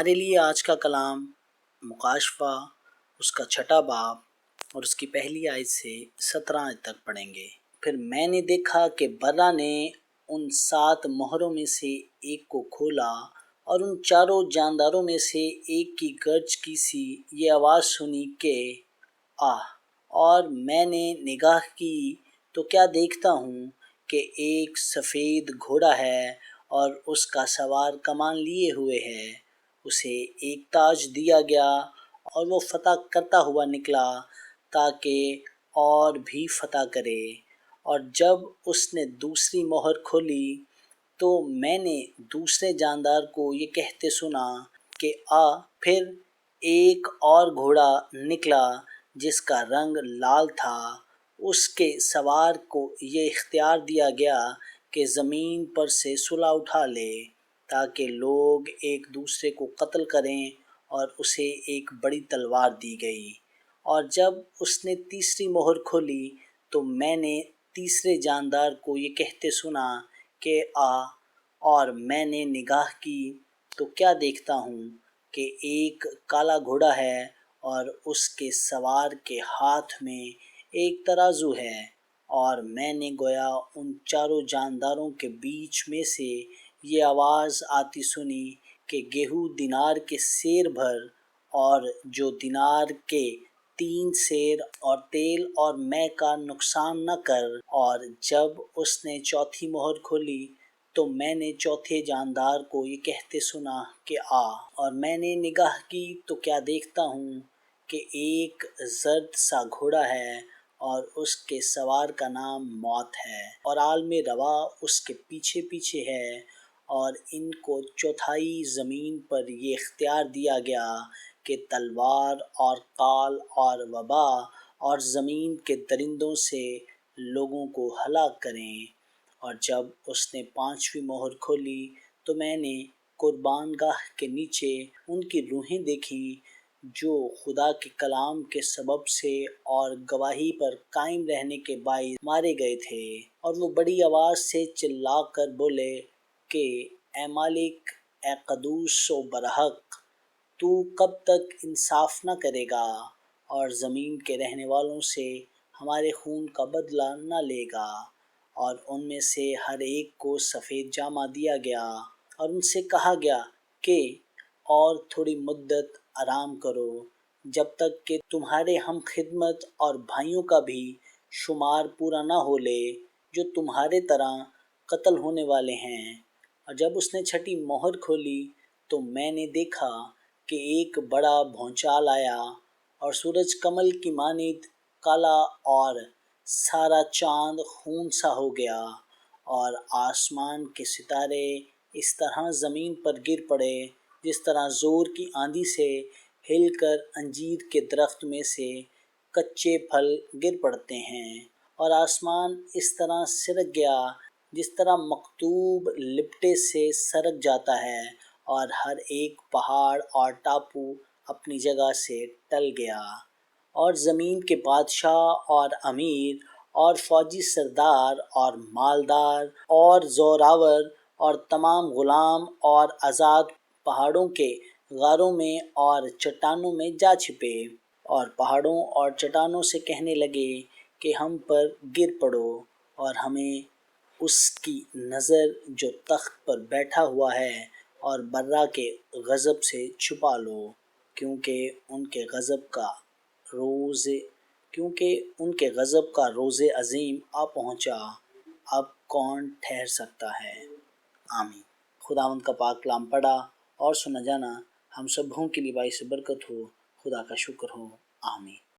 ہمارے لیے آج کا کلام مکاشفہ اس کا 6 باب اور اس کی پہلی آیت سے 17 آیت تک پڑھیں گے۔ پھر میں نے دیکھا کہ برا نے ان 7 مہروں میں سے ایک کو کھولا اور ان چاروں جانداروں میں سے ایک کی گرج کی سی یہ آواز سنی کہ آہ! اور میں نے نگاہ کی تو کیا دیکھتا ہوں کہ ایک سفید گھوڑا ہے اور اس کا سوار کمان لیے ہوئے ہے۔ اسے ایک تاج دیا گیا اور وہ فتح کرتا ہوا نکلا تاکہ اور بھی فتح کرے۔ اور جب اس نے دوسری مہر کھولی تو میں نے دوسرے جاندار کو یہ کہتے سنا کہ پھر ایک اور گھوڑا نکلا جس کا رنگ لال تھا۔ اس کے سوار کو یہ اختیار دیا گیا کہ زمین پر سے صلہ اٹھا لے تاکہ لوگ ایک دوسرے کو قتل کریں، اور اسے ایک بڑی تلوار دی گئی۔ اور جب اس نے تیسری مہر کھولی تو میں نے تیسرے جاندار کو یہ کہتے سنا کہ اور میں نے نگاہ کی تو کیا دیکھتا ہوں کہ ایک کالا گھوڑا ہے اور اس کے سوار کے ہاتھ میں ایک ترازو ہے۔ اور میں نے گویا ان چاروں جانداروں کے بیچ میں سے یہ آواز آتی سنی کہ گیہوں دینار کے سیر بھر اور جو دینار کے 3 سیر اور تیل اور مے کا نقصان نہ کر۔ اور جب اس نے چوتھی مہر کھولی تو میں نے چوتھے جاندار کو یہ کہتے سنا کہ اور میں نے نگاہ کی تو کیا دیکھتا ہوں کہ ایک زرد سا گھوڑا ہے اور اس کے سوار کا نام موت ہے، اور عالم روا اس کے پیچھے پیچھے ہے۔ اور ان کو چوتھائی زمین پر یہ اختیار دیا گیا کہ تلوار اور قال اور وبا اور زمین کے درندوں سے لوگوں کو ہلاک کریں۔ اور جب اس نے 5ویں مہر کھولی تو میں نے قربان گاہ کے نیچے ان کی روحیں دیکھی جو خدا کے کلام کے سبب سے اور گواہی پر قائم رہنے کے باعث مارے گئے تھے۔ اور وہ بڑی آواز سے چلا کر بولے کہ اے مالک، اے قدوس و برحق، تو کب تک انصاف نہ کرے گا اور زمین کے رہنے والوں سے ہمارے خون کا بدلہ نہ لے گا؟ اور ان میں سے ہر ایک کو سفید جامہ دیا گیا اور ان سے کہا گیا کہ اور تھوڑی مدت آرام کرو جب تک کہ تمہارے ہم خدمت اور بھائیوں کا بھی شمار پورا نہ ہو لے جو تمہارے طرح قتل ہونے والے ہیں۔ اور جب اس نے 6ٹھی مہر کھولی تو میں نے دیکھا کہ ایک بڑا بھونچال آیا اور سورج کمل کی مانند کالا اور سارا چاند خون سا ہو گیا، اور آسمان کے ستارے اس طرح زمین پر گر پڑے جس طرح زور کی آندھی سے ہل کر انجیر کے درخت میں سے کچے پھل گر پڑتے ہیں۔ اور آسمان اس طرح سرک گیا جس طرح مکتوب لپٹے سے سرک جاتا ہے، اور ہر ایک پہاڑ اور ٹاپو اپنی جگہ سے ٹل گیا۔ اور زمین کے بادشاہ اور امیر اور فوجی سردار اور مالدار اور زوراور اور تمام غلام اور آزاد پہاڑوں کے غاروں میں اور چٹانوں میں جا چھپے، اور پہاڑوں اور چٹانوں سے کہنے لگے کہ ہم پر گر پڑو اور ہمیں اس کی نظر جو تخت پر بیٹھا ہوا ہے اور برا کے غضب سے چھپا لو، کیونکہ ان کے غضب کا روز عظیم آ پہنچا۔ اب کون ٹھہر سکتا ہے؟ آمین۔ خداوند کا پاک کلام پڑھا اور سنا جانا ہم سبوں کے لیے باعث برکت ہو۔ خدا کا شکر ہو۔ آمین۔